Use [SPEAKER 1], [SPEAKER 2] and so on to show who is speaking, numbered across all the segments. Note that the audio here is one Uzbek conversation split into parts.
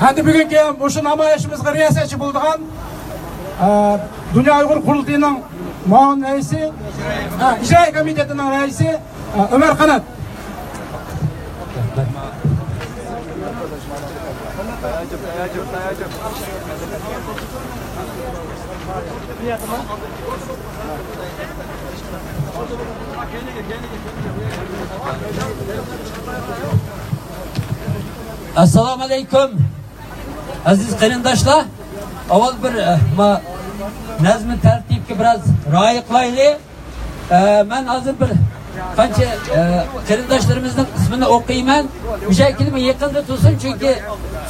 [SPEAKER 1] Endi bugungi o'sha namoyishimizga riyosatchi bo'lgan Dunyo Uyg'ur qurultiyining muavin raisi, ijro komitetining raisi Ömer Qanat.
[SPEAKER 2] Assalomu alaykum aziz qarindoshlar. Avval bir nazm tartibga biroz rioya qilaylik. Men hozir bir qancha qarindoshlarimizning ismini o'qiyman. Bu shekilde yaqinda tursin chunki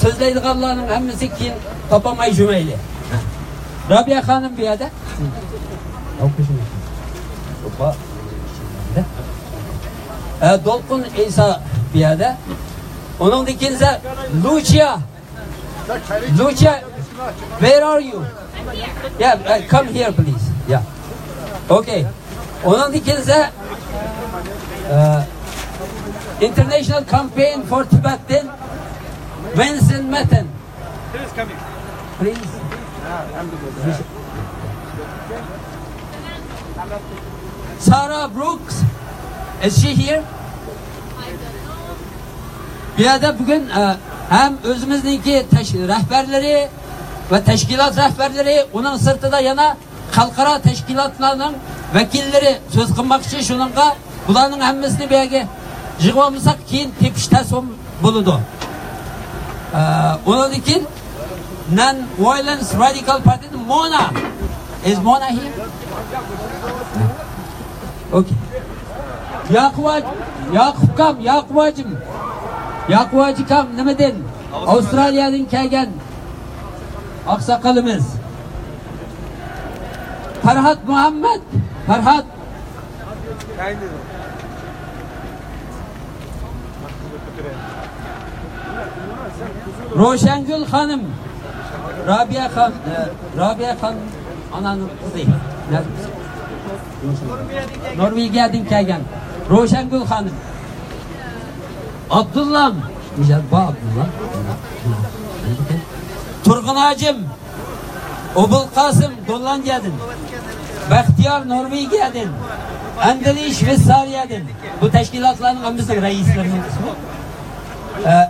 [SPEAKER 2] so'zlaydiganlarning hammasi keyin topolmay jumayli. Rabia xonim bu yerda. Dolqun İsa bu yerda. Onun dikinize Lucia, where are you? Yeah, come here please. Yeah. Okay. Onun dikinize International Campaign for Tibetan Vincent Metten.
[SPEAKER 3] Please come here.
[SPEAKER 2] Please. Sarah Brooks, is she here? Bir yerde bugün hem özümüzdeki rehberleri ve teşkilat rehberleri, onun sırtında yana halkara teşkilatlarının vekilleri söz kılmak için şununla bulanın hemmesini bir yere yığmamızsak keyin tepiş tasım buludu. Onun için Non-Violence Radical Party'nin Mona. Is Mona here? Okay. Yakup Hacım nimeden? Avustralya'dan kelgan aksakalımız. Farhat Muhammed. Farhat. Roşengül Hanım. Rabia Hanım ananın kızı. Norvegiyadan kelgan Roşengül Hanım. Abdullah. Abdullah. Turgun Hacım. Obul Kasım Gollandiya'dan. Baxtiyar Norvegiyadan. Andriy Şveysariyadan. Bu teşkilatların hepsinin reislerinin ismi.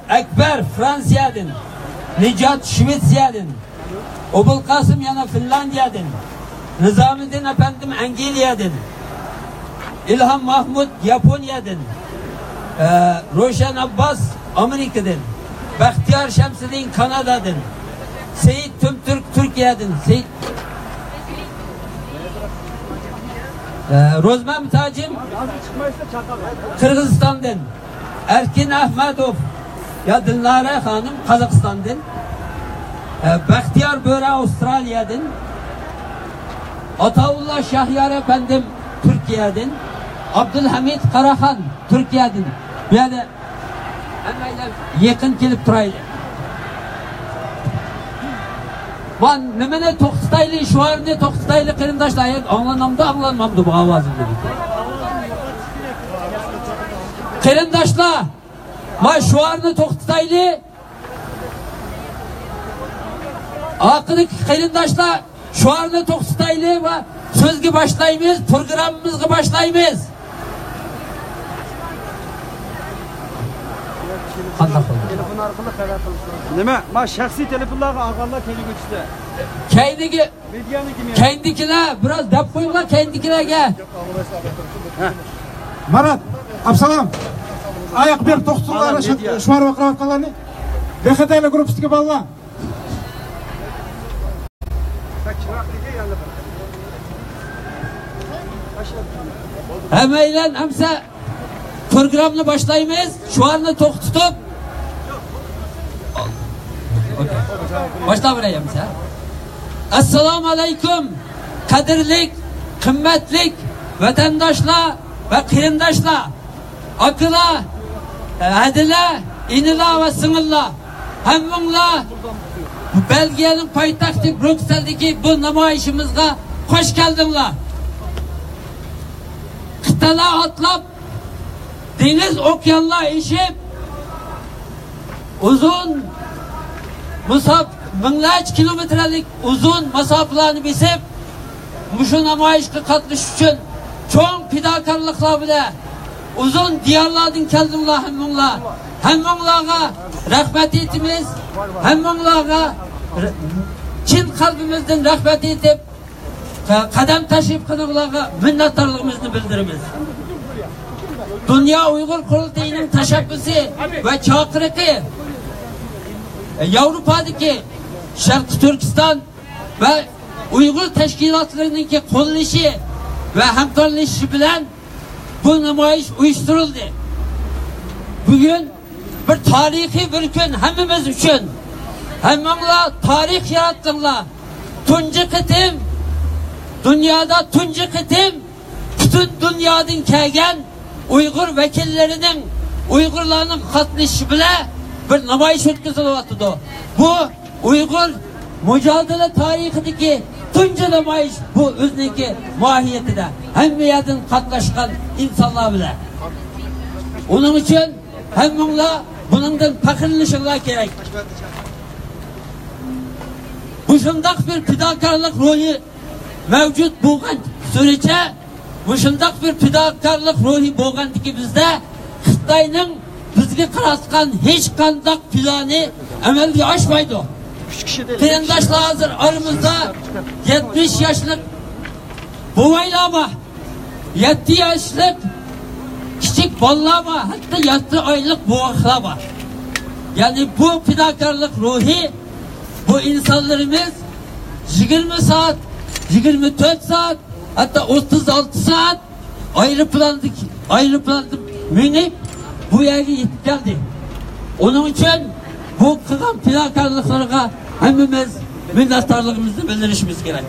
[SPEAKER 2] Ekber Fransa'dan. Necat Şveysariyadan. Obul Kasım yana Finlandiya'dan. Nizamuddin efendim Angliyadan. İlham Mahmud Japonya'dan. Roşan Abbas Amerika'dan. Baxtiyar Şemsiddin Kanada'dan. Seyit Tümtürk Türkiye'den. Rozman Tacım Kırgızistan'dan. Erkin Ahmedov ya Dilnare Hanım Kazakistan'dan. Baxtiyar Böre Avustralya'dan. Ataullah Şahyar efendim Türkiye'den. Abdülhamid Karahan Türkiye'den. Yani yakın gelip duraydı. Ben nemene toktaylı şu an ne toktaylı kırındaşlar anlanmamdı bu avazımda. Kırındaşlar ma şu an ne toktaylı akıdaki kırındaşlar şu an ne toktaylı ve sözgü başlayımız programımızı başlayımız.
[SPEAKER 3] Telefon arkalı karar kılsın. Nime? Ma şahsi telefonlarga ağırlar
[SPEAKER 1] kendiki. Kendikine biraz dep koyunlar kendikine gel. Marat, Absalam. Ayak bir toxtular şuar vakıratkalarını. Bekhetayla grupsiki balla. Hemen hemse programını başlayımız. Şu anda tok tutup başla buraya mesela. Esselamu Aleyküm kadirlik, kıymetlik vatandaşlar ve kıyındaşlar akıla, adile, inila ve sınırla hemmunla Belgiye'nin payitahtı Brüksel'deki bu namayişimizde hoş geldinler. Kıtalar atlap deniz okyanlar eşip uzun
[SPEAKER 2] minglab kilometrlik uzun masofalarni besib, mushu namoyishga qatnashish uchun cho'ng fidokorliklar bilan uzun diyorlardan keldinglar hammanglar. Hammanglarga rahmat etamiz. Hammanglarga chin qalbimizdan rahmat etib, qadam tashib qilganlarga minnatdorligimizni bildiramiz. Dünya Uyghur Qurultayining tashabbusi va chaqiriqi Yevropadagi Sharq Turkiston va Uyg'ur tashkilotlarining qo'llashi va hamkorlashishi bilan bu namoyish uyushtirildi. Bugun bir tarixiy bir kun hammamiz uchun. Hammanglar tarix yaratdinglar. Tunji qitim dunyoda tunji qitim butun dunyodan kelgan Uyg'ur vakillarining Uyg'urlarning qatnashishi bilan bir namoyish o'tkazilyapti. Bu Uyg'ur mücadele tarixidagi tunji namoyish, bu o'ziniki mohiyatida hamma yerdan qatnashgan insonlar bilan. Uning uchun hammanglar buningdan faxrlanishinglar kerak. Bu shundoq bir fidokorlik ruhi mavjud bo'lgan suricha, bu shundoq bir fidokorlik ruhi bo'lgandiki bizda Xitoyning bizga qaratgan hech qanday plani amalga oshmaydi. Qarindoshlar hozir aramizda 70 yoshlik buvaylarmi, 7 yoshlik kichik bolalarmi, hatto 7 oylik buvaqlar bor. Ya'ni bu fidokorlik ruhi, bu insonlarimiz 20 soat, 24 soat, hatta 36 soat aeroplanda minib bu yerga yetib keldi. Onun için bu qilgan fidokorliklarga hammamiz minnatdorligimizni bildirishimiz kerak.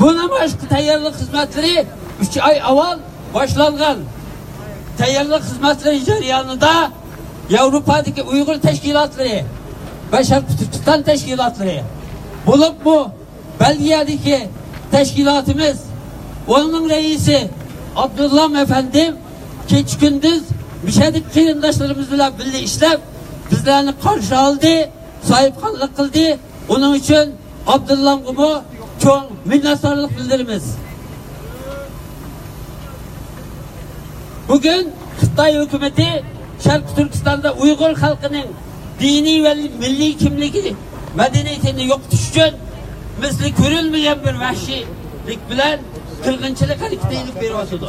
[SPEAKER 2] Bu namoyishga tayyorlik xizmatlari 3 oy avval boshlangan. Tayyorlik xizmatlari jarayonida Yevropadagi Uyg'ur tashkilotlari va Sharq Turkiston tashkilotlari bo'lib bu Belgiyadagi tashkilotimiz, onun reisi Abdullah efendim keç gündüz müşahede qarindoshlarimiz bilan birga ishlab bizlarni qarshi oldi, sahibxonlik qildi. Onun uchun Abdullahga cho'ng minnatdorlik bildiramiz. Bugün Xitoy hukumati Sharq Turkistonda Uyg'ur xalqining diniy va milliy kimligi, madaniyatini yo'qotish uchun misli ko'rilmagan bir vahshiylik bilan qirg'inchilik harakati ilib beryapti.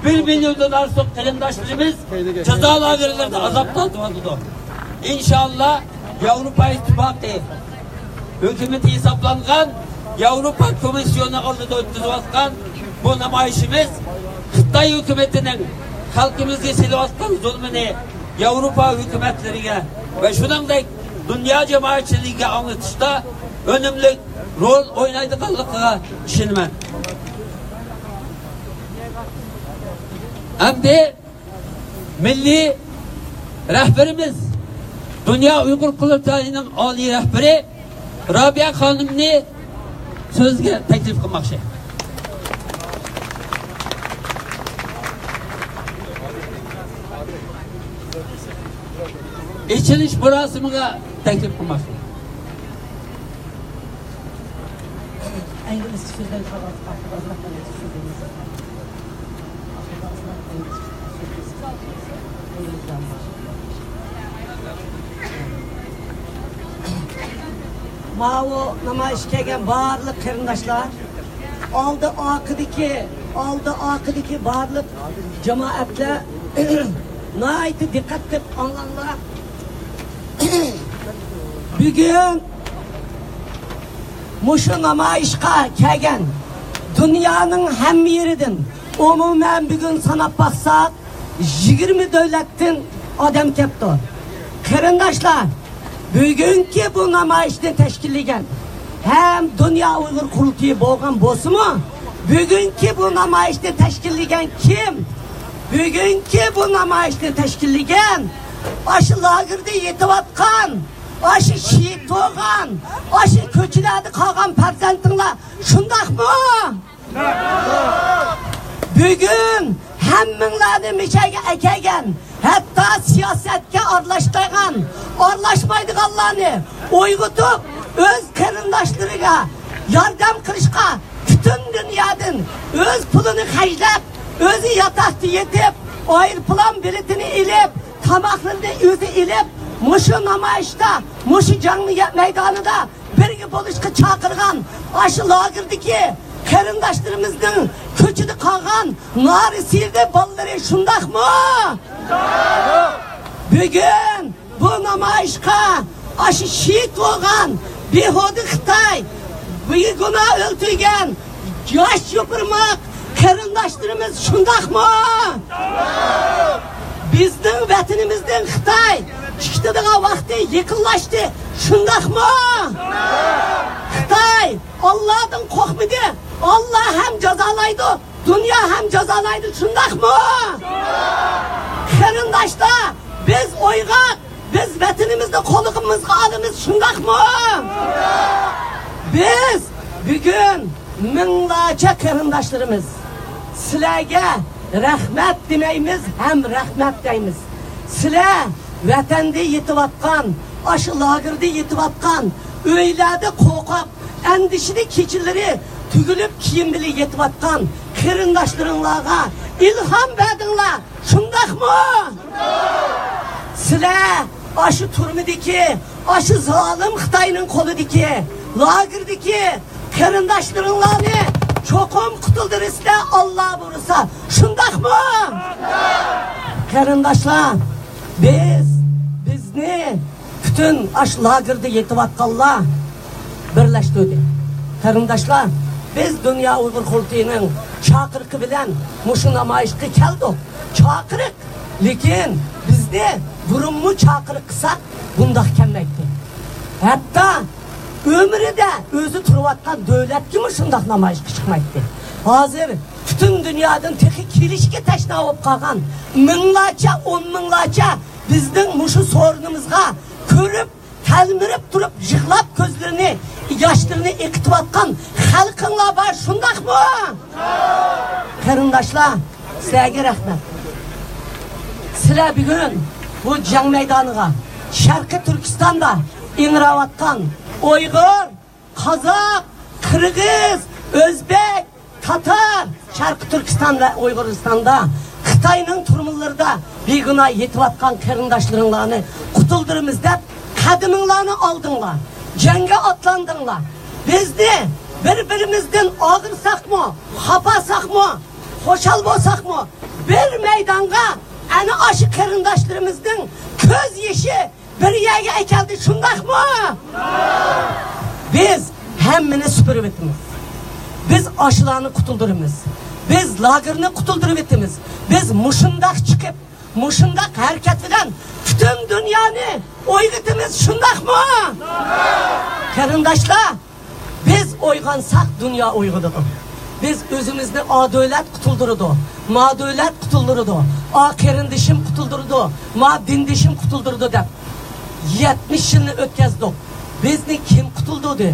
[SPEAKER 2] 1 milyondan ortiq qarindoshlarimiz jazo lagerlarida azoblanmoqda. İnşallah Avrupa İttifaqı hükümeti hesaplangan Avrupa Komisyonu oldida o'tkazayotgan bu namoyishimiz Xitoy hukumatining xalqimizga silayotgan zulmini Avrupa hukumatlariga va shuningdek dunyo jamoatchiligiga anglitishda önemli rol o'ynaydiganligiga ishonaman. Hem de milli rehberimiz, Dünya Uyghur Qurultayining oliy rahbari Rabia xonimni so'zga taklif qilmoqchi. Ichilish murosimiga taklif qilmoqchi.
[SPEAKER 4] Mao namoyish kelgan barliq qarindoshlar, oldi oqidagi barliq jamoatlar nihoyat diqqat qilib anglanglar. Bugun mushu namoyishga kelgan dunyoning hamma yeridan umuman bugun sanab baksak 20 davlatdan odam kelibdi. Qarindoshlar, bugungi bu namoyishni tashkillagan hem Dünya Uyghur Qurultayi bo'lgan bo'lsa-mu, bugungi bu namoyishni tashkillagan kim? Bugungi bu namoyishni tashkillagan aşı lagerda yetayotgan, aşı şehit bo'lgan, aşı ko'chalarda qolgan farzandinglar shundaqmi? Bugun hemminlarni mishaga akagan, hatta siyosetga aralashmaydiganlarni uyg'otib, o'z qarindoshlariga yordam qilishga bütün dünyadan öz pulunu xarjlab, o'zi yotoqda yetib, aeroplan biletini ilib, tamoqlarni o'zi ilib, mushu namoyishda, mushu jang maydonida birga bo'lishga chaqirgan, aşı lagerdagi qarindoshlarimizning ko'chida qolgan Norisiyda bolalari shundaqmi? Bugun bu namoyishga aşı shahid bo'lgan behuda Xitoy buguna o'ltirgan yosh yopirmoq qarindoshlarimiz shundaqmi? Bizning vatanimizdan Xitoy chiqadigan vaqti yaqinlashdi, shundaqmi? Xitoy Allohdan qo'rqmadi, Alloh ham jazolaydi, dunyo ham jazolaydi, shundaqmi? Qarindoshlar, biz o'yg'oq, biz vatanimizni qo'limizga olamiz, shundaqmi? Biz bugün minglarcha qarindoshlarimiz sizlarga rahmat demaymiz, ham rahmat deymiz. Sizlar vatanda yetayotgan, aşı lagerda yetayotgan, uylarda qo'rqib, andishli kechalari tugilib kiyim bilan yetayotgan qarindoshlaringlarga ilhom berdinglar, shundaqmi? Sizlar aşı turmidagi, aşı zolim Xitoyning qo'lidagi lagerdagi qarindoshlaringlarni cho'qim qutuldirishlar, Alloh bo'lsa, shundaqmi? Qarindoshlar, bizni bütün aş lagerda yetayotganlar birlashtirdi. Qarindoshlar, biz Dünya Uyg'ur qurultiyining chaqiriqi bilan mushu namoyishga keldik. Chaqiriq, lekin bizni burunmu chaqiriq qilsak, bundaq kelmaydi. Hatta ömrüde özü turvatkan devlet kimi şundaq namoyishga chiqmaydi. Hozir bütün dünyadan teki kelishga tashna bo'lib qolgan minglarcha, 10 minglarcha bizning mushu sorunimizga ko'rib, talmirib turib, yig'lab ko'zlarini, yoshlarini eqitayotgan xalqinglar bor, shundaqmi? Qarindoshlar, sizlarga rahmat. Sizlar bugun bu jang maydoniga Sharqiy Turkistonda ingrayotgan Uyghur, Qozoq, Qirg'iz, O'zbek, Tatar, Sharqiy Turkiston va Uyg'uristonda Xitoyning turmularida beguna yetayotgan qarindoshlaringlarni qutuldiramiz deb qadaminglarni oldinglar, jangga otlandinglar. Bizni bir-birimizdan og'irsaqmi, xafasaqmi, xo'shal bo'lsaqmi, bir maydonga ana aşı qarindoshlarimizning ko'z yeshi bir yerga keldi, shundaqmi? Biz hammani supurib etamiz. Biz aşılarni qutuldiramiz. Biz lagerni qutuldirib etamiz. Biz mushundaq chiqib, mushundaq harakat bilan bütün dunyoni o'yg'itamiz, shundaqmi? Qarindoshlar, biz o'yg'ansak dunyo uyg'onadi. Biz o'zimizni adolat qutuldirdi, madolat qutuldirdi, qarindishim qutuldirdi, ma dindishim qutuldirdi deb 70 yilni o'tkazdik. Bizni kim qutuldirdi?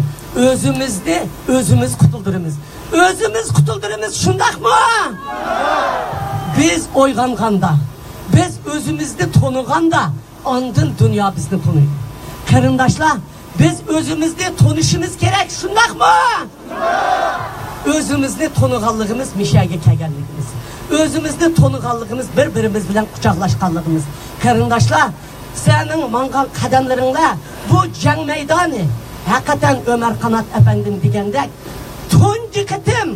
[SPEAKER 4] O'zimizni o'zimiz qutuldiramiz. O'zimiz qutuldiramiz, shundaqmi? Biz o'yg'onganda, biz o'zimizni toniganda, ondan dunyo bizni taniydi. Qarindoshlar, biz o'zimizni tanishimiz kerak, shundaqmi? O'zimizni toniganligimiz mishaga kelganligimiz. O'zimizni toniganligimiz bir-birimiz bilan quchoqlashganligimiz. Qarindoshlar, senin mangan qadamlaringlar bu jang maydoni hakikaten Ömer Kanat efendim degandek tunji qitim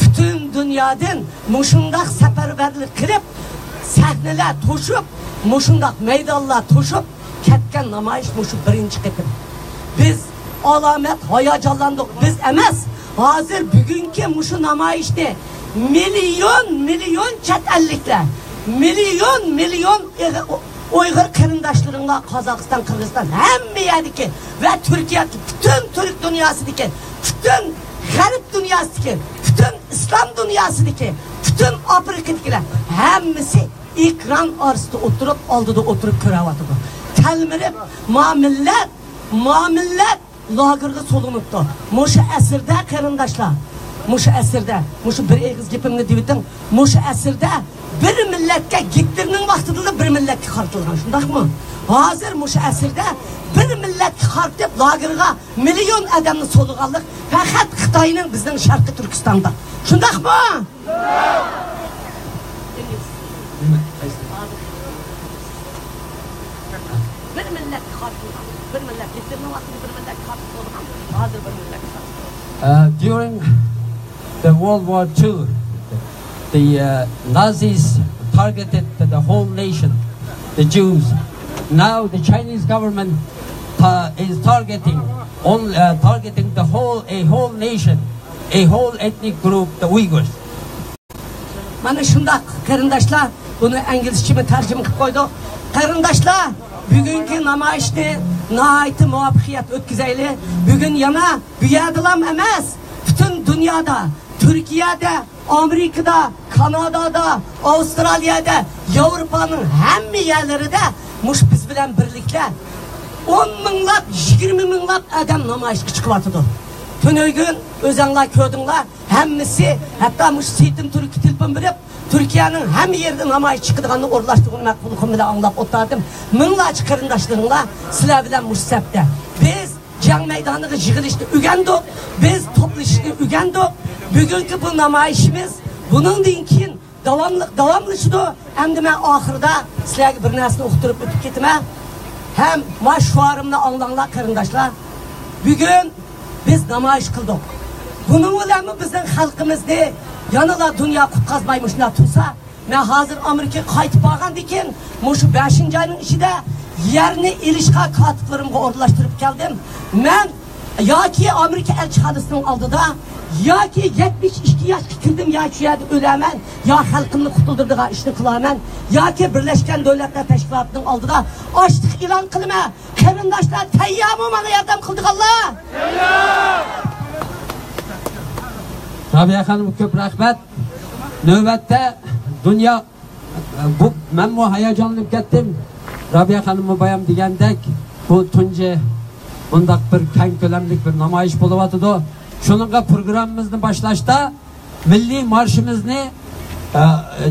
[SPEAKER 4] bütün dünyadan mushundaq safarbarlik qilib sahnalar to'shib, mushundaq maydonlar to'shib ketgan namoyish mushu birinchi qitim. Biz alamet hayajonlandik, biz emas. Hozir bugungi mushu namoyishda milyon chet elliklar, milyon Uyghur qarindoshlaringlar Qozog'iston, Qirg'iziston, hamma yerdagi va Turkiya, bütün Türk dunyosidagi, bütün G'arb dunyosidagi, bütün islom dunyosidagi, bütün Afrikadagilar hammasi ekran orasida o'tirib, oldida o'tirib ko'ryapti. Talmirib, muomillat lagerga solinibdi. Mushu asrda qarindoshlar, muşu əsirdə, muşu bir eğiz gepimni deyitin, muşu əsirdə bir milletke Hitler'nin vaxtıda bir milletke qartılған, şundaq mı? Hazır muşu əsirdə bir milletke qartıb lagırğa milyon adamını soluğanlıq fəqət Xitayının bizden Şarkı Türkistan'da. Şundaq mı? Bir milletke qartılған, bir millet Hitler'nin vaxtıda bir milletke qartılған, hazır bir milletke qartılған.
[SPEAKER 2] During the World War II, the Nazis targeted the whole nation, the Jews. Now the Chinese government is targeting the whole nation, a whole ethnic group, the Uyghurs.
[SPEAKER 4] Mana şundaq qarindaşlar, bunu İngilizcemi tərcümə qilib qoyduq. Qarindaşlar, bugünkü namayişni nəhayət muvaffəqiyyət ötküzəyli. Bugün yana büyədilam emas, bütün dünyada, Türkiye'de, Amerika'da, Kanada'da, Avustralya'da, Avrupa'nın hem yerleri de muş biz bilen birlikte 10 minlap, 20 minlap adam namayışkı çıkıvatıdı. Tünöygün, özenler, kördünler, hemmisi, hatta muş Seytim Türkiye tilpin bilip, Türkiye'nin hem yerde namayış çıkıdığını orlaştığını məqbulukum bile anlap otardım. Minlaç qarindaşlarınla sizler bilen muş septe. Biz can meydanını yığılışını ügendik, biz toplaşını ügendik. Bugünkü bu namayişimiz, bunun dinkin davamlışıdı. Hem de ben ahırda sizlerge bir nesini okuturup ötüp gitme. Hem maşvarımla anlanlar karındaşlar. Bugün biz namayış kıldık. Bunun ulamı bizim halkımızda yanıla dünya kutkazmaymışlar tutsa. Ben hazır Amerika'ya kayıtıp bağan dikin. Muşu 5. ayının içinde yerini ilişka katıklarımı ordulaştırıp geldim. Ben ya ki Amerika elçihanəsinin aldıda, ya ki 72 yaş bitirdim, ya ki öləmən, ya halkımını kutuldurduğu işini kılamen, ya ki Birleşken Devletler Teşkilatı'nın aldıda açtık ilan kılma. Qarindaşlar teyyam olmalı yardım kıldık Allah.
[SPEAKER 2] Rabia Hanım köp rahmet. Növbette dünya ben bu hayacanlanıp gittim. Rabia Hanım'ı bayam degandek bu tunca bundaq bir keng ko'lamlik bir namoyish bo'lyapti. Shuningga programmamizni boshlashda milliy marshimizni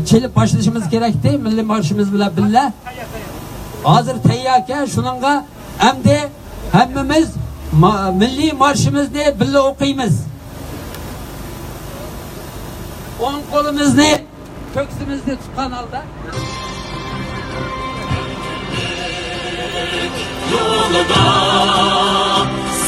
[SPEAKER 2] chelib boshlashimiz kerakdi. Milliy marshimiz bilan birga. Hozir tayyorga shuningga hamda hammamiz milliy marshimizni birga o'qiymiz. O'ng qo'limizni ko'ksimizga tutgan holda
[SPEAKER 5] yolda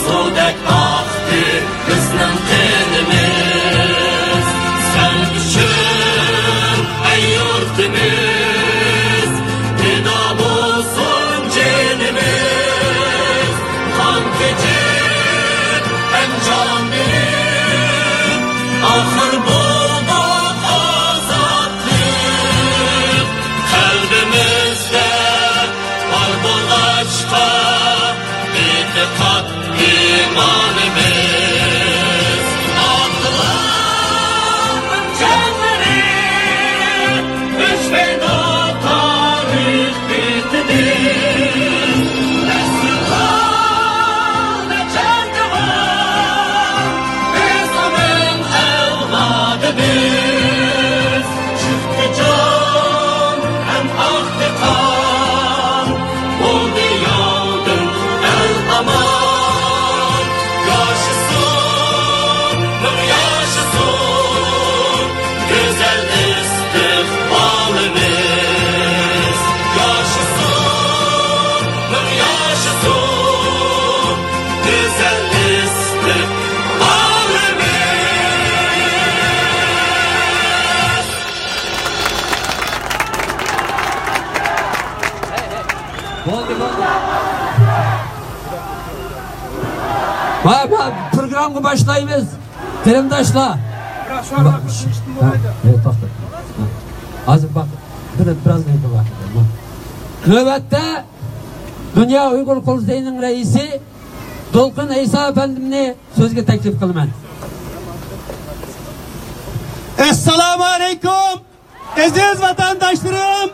[SPEAKER 5] sodek aktı bizden kendimiz sen üçün ey yurtimiz feda olsun cenimiz kan keçip hem can verip ahır bulduk azatlık kalbimizde var bu aşka itikat imanımız Allah'ın canları üç feda tarih bitti ne sultan ne çarkıvan biz onun evladımız çıktı can hem aktı kan oldu yağdın el aman yaşasın nur yaşasın güzel istikbalimiz yaşasın nur yaşasın güzel istikbalimiz
[SPEAKER 2] Bo'ldi. Programga boshlaymiz. Qarindoshlar. To'xta. Hozir bak, biroz vaqt. Navbatda Dünya Uyghur Qurultayining raisi Dolqin Isa efendimni so'zga taklif qilaman.
[SPEAKER 6] Esselamu aleyküm. Aziz vatandaşlarım.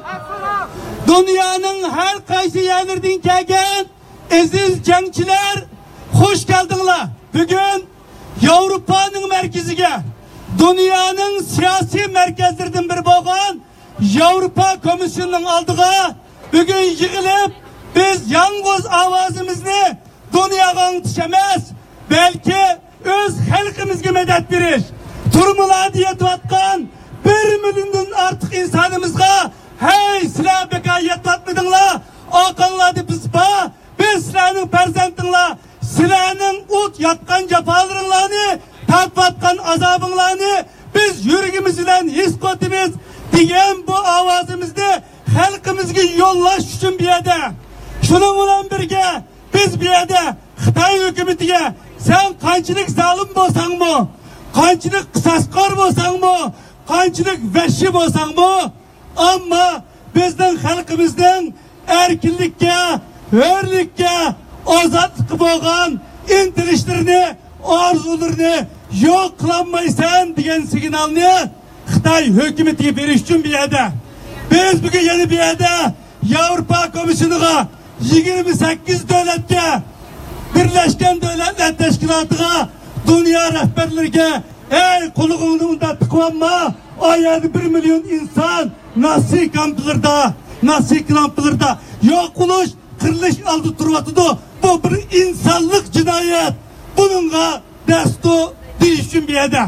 [SPEAKER 6] Dünyanın her qaysi yerlerden kelgan aziz jangchilar, hoş geldinler. Bugün Avrupa'nın merkezine, Dünyanın siyasi merkezlerden biri boğan Avrupa Komisyonu'nun aldığı bugün yığılıp biz yalnız avazımızı dünyaya anlatışamaz. Belki öz halkımızga medet verir. Turmular diye tuatkan 1 milyondan artık insanımızga hey sizler beka yetvatmadınlar. Okanladı biz sizlerinin perzentınlar. Sizlerinin ut yatkan cefalarınlarını tatvatkan azabınlarını biz yüreğimizden his koyduğumuz diyen bu avazımızda halkımızga yollaş için bir yerde. Şununla birge biz bir yerde Xitay hükümetiga sen qanchalik zalim bo'lsang mı? Qanchalik qisaskor bo'lsang mı? Qanchalik vahshiy bo'lsang mı? Ammo bizning xalqimizning erkinlikka, hurlikka, ozodlik bo'lgan intilishlarni, orzularini yo'q qilolmaysan degan signalni Xitay hükümetiga berish uchun bir yerde. Biz bugün yeni bir yerde Avrupa Komisyonu'na 28 devletke Birleşken Devletler Teşkilatı'na dünya rehberlerine ey kuluğunda tıklanma o yerde 1 milyon insan nasıl kamplarda yok oluş kırılış aldı turvatıdı bu bir insanlık cinayet bununla destu değişim bir yerde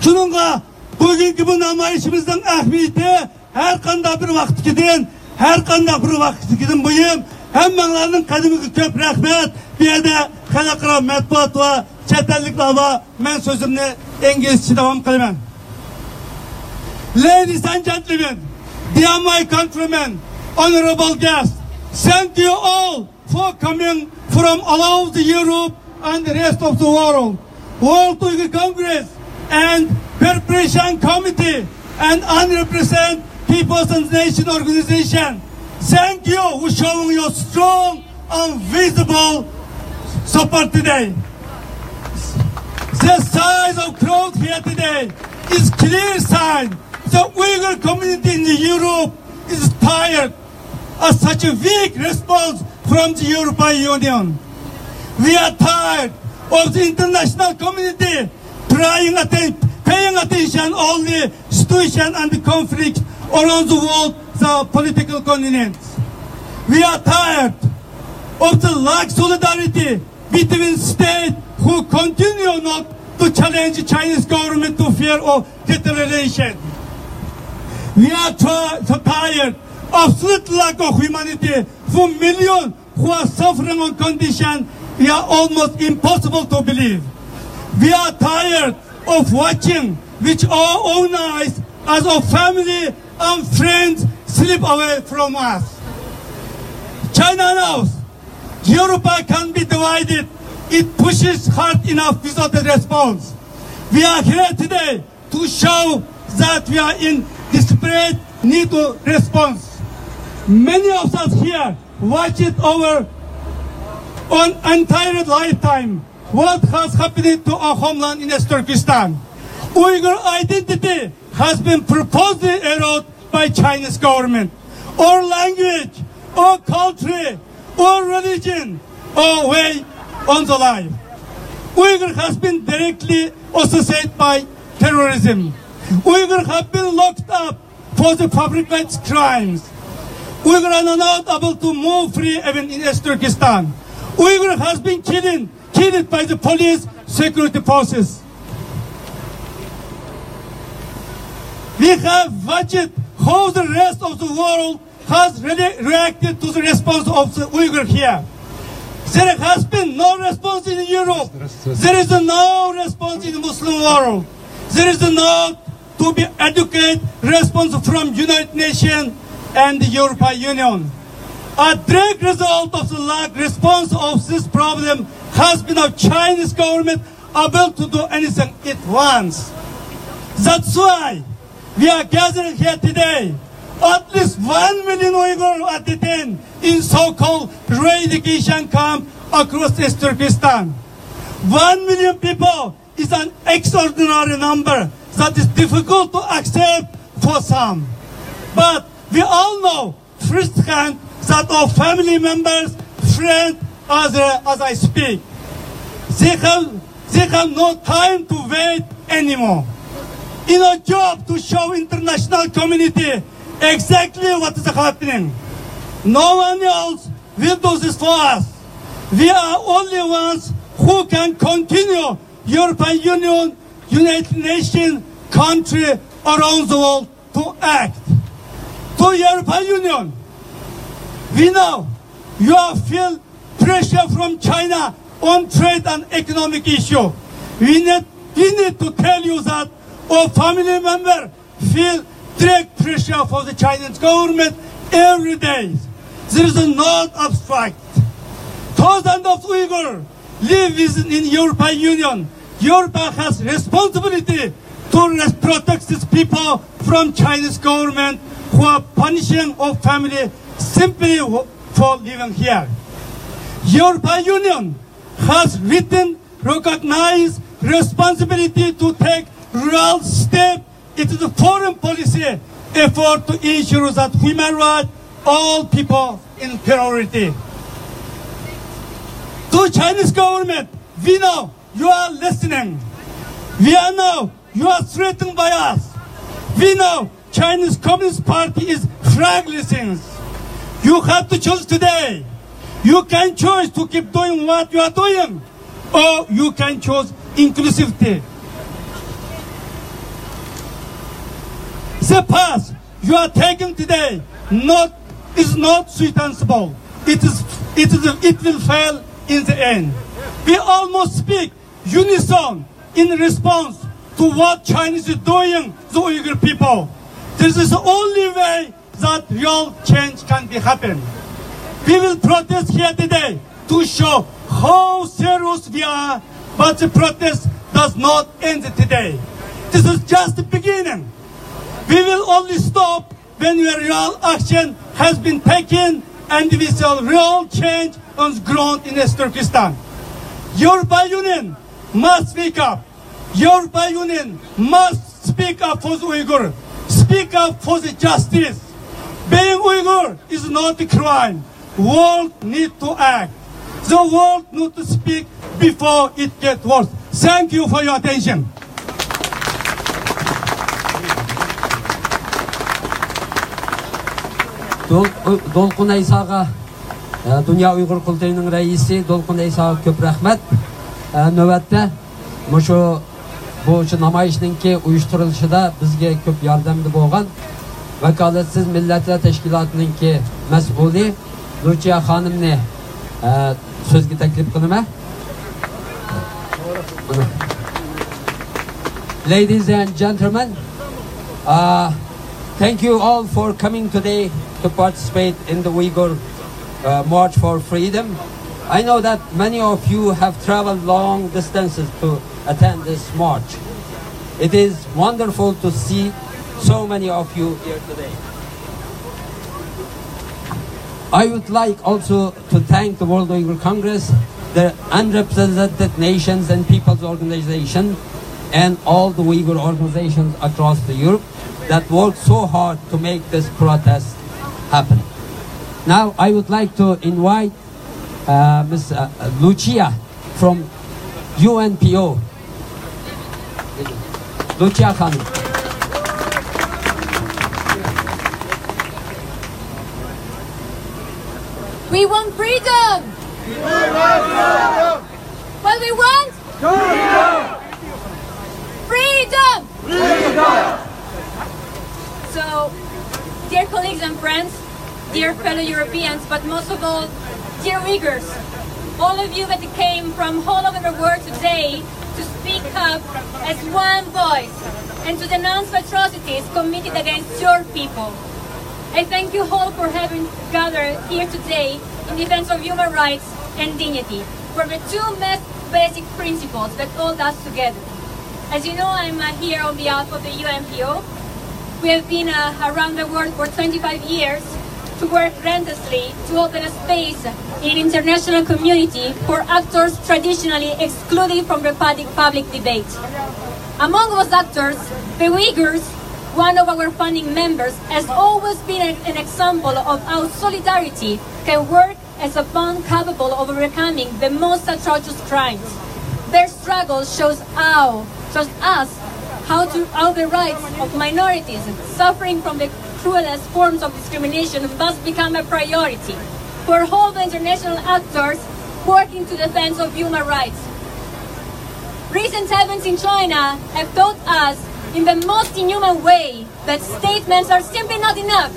[SPEAKER 6] şununla bugünkü bu namayışımızın ahmiyeti her kanda bir vakit gidin her kanda bir vakit gidin buyum hemmenlerinin kadimi köp rahmet bir yerde halkara matbuat ve çetellikle men sözümü İngilizce devam kılmam. Ladies and gentlemen, dear my countrymen, honorable guests, thank you all for coming from all over the Europe and the rest of the world. World Uyghur Congress and Preparation Committee and unrepresented People's and Nation Organization. Thank you for showing your strong and visible support today. The size of crowd here today is clear sign the Uyghur community in Europe is tired of such a weak response from the European Union. We are tired of the international community paying attention only situation and the conflict around the world, the political continents. We are tired of the lack solidarity between states who continue not to challenge the Chinese government to fear of retaliation. We are so tired of absolute lack of humanity for millions who are suffering on conditions we are almost impossible to believe. We are tired of watching which our own eyes as our family and friends slip away from us. China knows Europe can be divided. It pushes hard enough without a response. We are here today to show that we are in desperate need of response. Many of us here watch it over an entire lifetime. What has happened to our homeland in Turkestan? Uyghur identity has been purposely eroded by Chinese government. Our language, our culture, our religion, our way on the life. Uyghur has been directly associated by terrorism. Uyghur have been locked up for the fabricated crimes. Uyghur are not able to move free even in Turkestan. Uyghur has been killed by the police security forces. We have watched how the rest of the world has reacted to the response of the Uyghur here. There has been no response in Europe. There is no response in the Muslim world. There is no to be adequate response from United Nations and the European Union. A direct result of the lack response of this problem has been of Chinese government able to do anything it wants. That's why we are gathering here today. At least 1 million Uyghurs are detained in so-called re-education camp across East Turkestan. 1 million people is an extraordinary number that is difficult to accept for some. But we all know firsthand that our family members, friends, as I speak, they have no time to wait anymore. in a job to show international community exactly what is happening. No one else will do this for us. We are only ones who can continue European Union, United Nations, country around the world to act. To European Union, we know you have feel pressure from China on trade and economic issue. We need to tell you that our family members feel direct pressure for the Chinese government every day. There is not abstract. Thousands of Uyghurs live in European Union. Europe has responsibility to protect its people from Chinese government who are punishing our family simply for living here. European Union has written recognized responsibility to take real step into the foreign policy effort to ensure that human rights all people in priority. To Chinese government, we know you are listening. We know you are threatened by us. We know Chinese Communist Party is fragile things. You have to choose today. You can choose to keep doing what you are doing, or you can choose inclusivity. The path you are taking today is not suitable. It will fail in the end. We almost speak unison in response to what China is doing to the Uyghur people. This is the only way that real change can be happen. We will protest here today to show how serious we are, but the protest does not end today. This is just the beginning. We will only stop when real action has been taken and we see real change on the ground in East Turkestan. European Union must speak up. European Union must speak up for the Uyghur. Speak up for the justice. Being Uyghur is not a crime. World needs to act. The world needs to speak before it gets worse. Thank you for your attention.
[SPEAKER 2] Dolqun Aysaga, Dünya Uyghur Qurultayının reisi Dolqun Aysaga köp rahmet. Növbetde bu namayişninki uyuşturuluşida bizge köp yardımcı bolgan Vakaletsiz Milletler Teşkilatı'nınki mes'uli Lucia Hanım'ni sözge teklif kılıma. Ladies and gentlemen, thank you all for coming today to participate in the Uyghur March for Freedom. I know that many of you have traveled long distances to attend this march. It is wonderful to see so many of you here today. I would like also to thank the World Uyghur Congress, the unrepresented nations and people's organization, and all the Uyghur organizations across Europe that worked so hard to make this protest happen. Now I would like to invite Ms. Lucia from UNPO. Lucia Hanım.
[SPEAKER 7] We want freedom! What we want? Freedom! So, dear colleagues and friends, dear fellow Europeans, but most of all, dear Uyghurs, all of you that came from all over the world today to speak up as one voice and to denounce atrocities committed against your people. I thank you all for having gathered here today in defense of human rights and dignity, for the two most basic principles that hold us together. As you know, I'm here on behalf of the UNPO. We have been around the world for 25 years to work relentlessly to open a space in international community for actors traditionally excluded from the public debate. Among those actors, the Uyghurs, one of our founding members, has always been an example of how solidarity can work as a bond capable of overcoming the most atrocious crimes. Their struggle shows us how the rights of minorities suffering from the cruelest forms of discrimination must become a priority for all the international actors working to defense of human rights. Recent events in China have taught us in the most inhuman way that statements are simply not enough.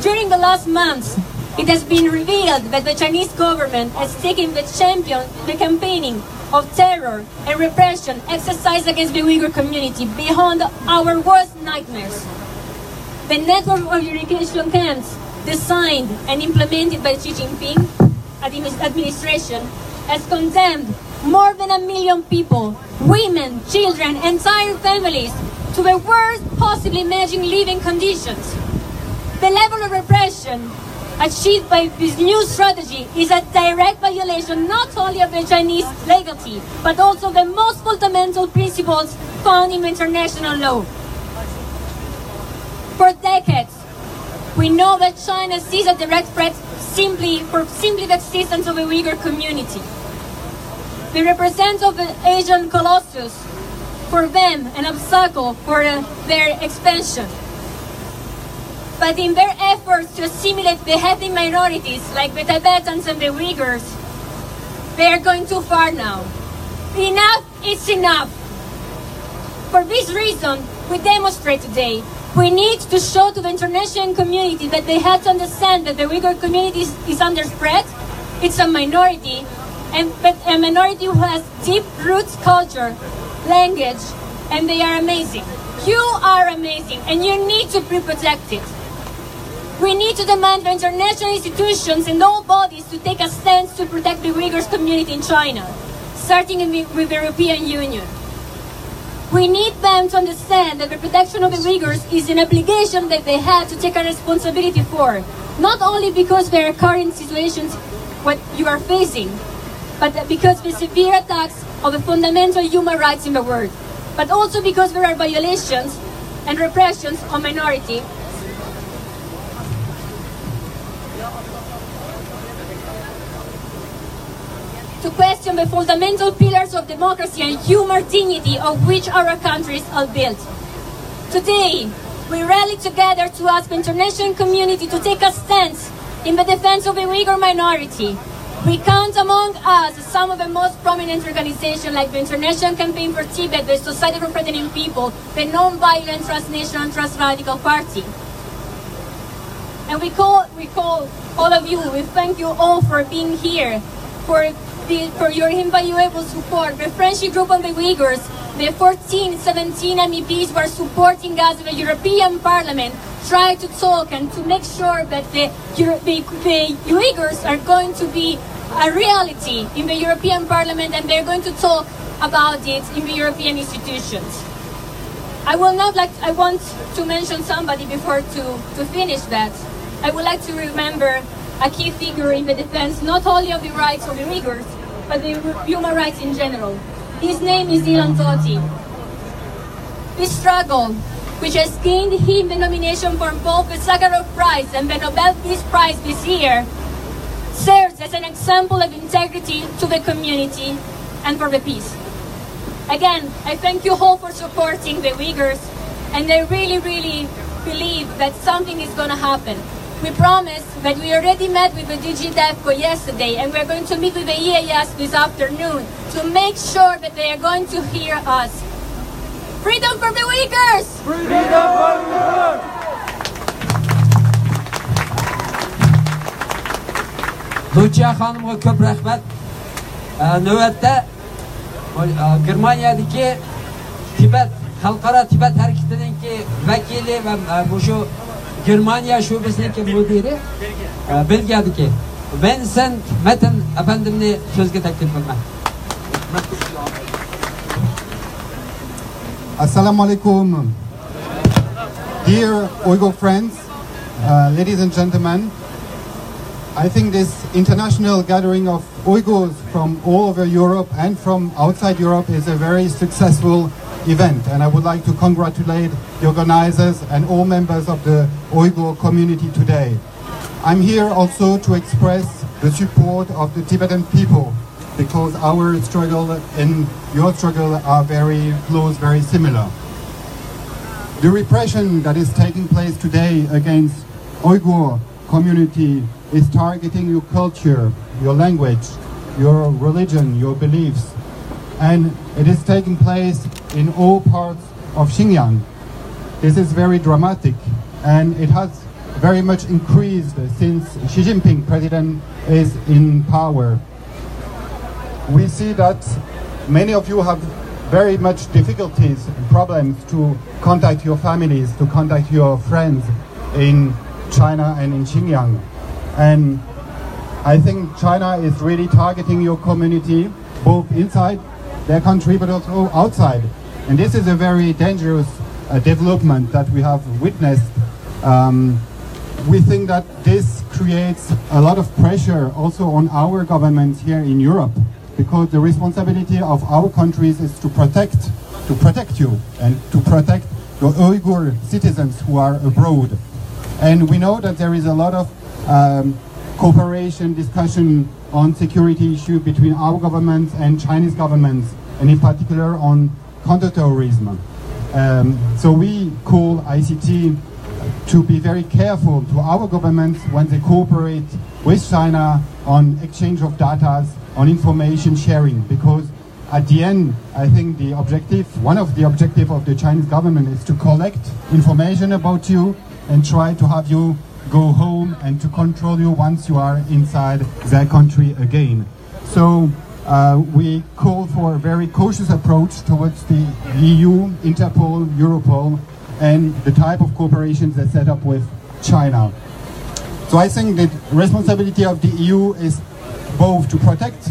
[SPEAKER 7] During the last months, it has been revealed that the Chinese government has taken the campaigning of terror and repression exercised against the Uyghur community beyond our worst nightmares. The network of education camps designed and implemented by Xi Jinping administration has condemned more than 1 million people, women, children, entire families, to the worst possibly imagined living conditions. The level of repression achieved by this new strategy is a direct violation not only of the Chinese legality, but also the most fundamental principles found in international law. For decades, we know that China sees a direct threat simply the existence of the Uyghur community. They represent of the Asian colossus, for them an obstacle for their expansion. But in their efforts to assimilate the ethnic minorities like the Tibetans and the Uyghurs, they are going too far now. Enough is enough. For this reason, we demonstrate today. We need to show to the international community that they have to understand that the Uyghur community is under threat. It's a minority, but a minority who has deep roots, culture, language, and they are amazing. You are amazing, and you need to be protected. We need to demand for international institutions and all bodies to take a stance to protect the Uyghurs community in China, starting with the European Union. We need them to understand that the protection of the Uyghurs is an obligation that they have to take a responsibility for, not only because there are current situations what you are facing, but because the severe attacks of the fundamental human rights in the world, but also because there are violations and repressions of minority. To question the fundamental pillars of democracy and human dignity of which our countries are built. Today, we rally together to ask the international community to take a stance in the defense of the Uyghur minority. We count among us some of the most prominent organizations like the International Campaign for Tibet, the Society for Threatening People, the Non-Violent Transnational and Transradical Party. And we call all of you, we thank you all for being here, for your invaluable support. The Friendship Group on the Uyghurs, the 17 MEPs who are supporting us in the European Parliament, try to talk and to make sure that the Uyghurs are going to be a reality in the European Parliament, and they're going to talk about it in the European institutions. I want to mention somebody before to finish that. I would like to remember a key figure in the defense not only of the rights of the Uyghurs, but the human rights in general. His name is Ilan Tohti. This struggle, which has gained him the nomination for both the Sakharov Prize and the Nobel Peace Prize this year, serves as an example of integrity to the community and for the peace. Again, I thank you all for supporting the Uyghurs, and I really, really believe that something is going to happen. We promised that we already met with the DG DEFCO yesterday, and we're going to meet with the EAS this afternoon to make sure that they are going to hear us. Freedom for the Uyghurs!
[SPEAKER 3] Freedom for the Uyghurs!
[SPEAKER 2] Tuğçe Hanım'a köp rahmet. Növbette Germaniyadaki Tibet, Halkara Tibet Hareketi'ninki vekili ve bu şu Germaniya şubesindeki müdiri Belgiya'daki Vincent Metin efendimni sözge teklif etmek.
[SPEAKER 8] Assalamu alaikum. Dear Uyghur friends, ladies and gentlemen, I think this international gathering of Uyghurs from all over Europe and from outside Europe is a very successful event, and I would like to congratulate the organizers and all members of the Uyghur community today. I'm here also to express the support of the Tibetan people because our struggle and your struggle are very close, very similar. The repression that is taking place today against Uyghur community is targeting your culture, your language, your religion, your beliefs, and it is taking place in all parts of Xinjiang. This is very dramatic, and it has very much increased since Xi Jinping president is in power. We see that many of you have very much difficulties and problems to contact your families, to contact your friends in China and in Xinjiang. And I think China is really targeting your community, both inside their country but also outside. And this is a very dangerous development that we have witnessed. We think that this creates a lot of pressure also on our governments here in Europe, because the responsibility of our countries is to protect you and to protect the Uyghur citizens who are abroad. And we know that there is a lot of cooperation, discussion on security issues between our government and Chinese governments, and in particular on counterterrorism. So we call ICT to be very careful to our governments when they cooperate with China on exchange of data, on information sharing, because at the end, I think one of the objectives of the Chinese government is to collect information about you and try to have you go home and to control you once you are inside their country again. So we call for a very cautious approach towards the EU, Interpol, Europol, and the type of cooperations they set up with China. So I think the responsibility of the EU is both to protect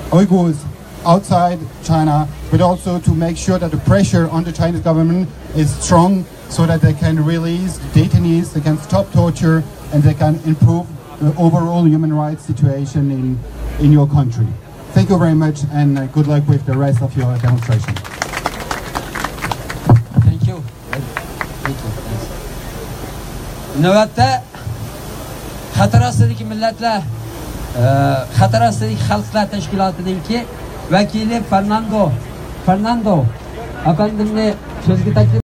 [SPEAKER 8] Uyghurs outside China, but also to make sure that the pressure on the Chinese government is strong so that they can release detainees, they can stop torture, and they can improve the overall human rights situation in your country. Thank you very much, and good luck with the rest of your demonstration.
[SPEAKER 2] Thank you. Növətdə Xətar astidagi millatlar, Xətar astidagi xalqlar təşkilatınınki vəkili Fernando efendimni sözgü təklif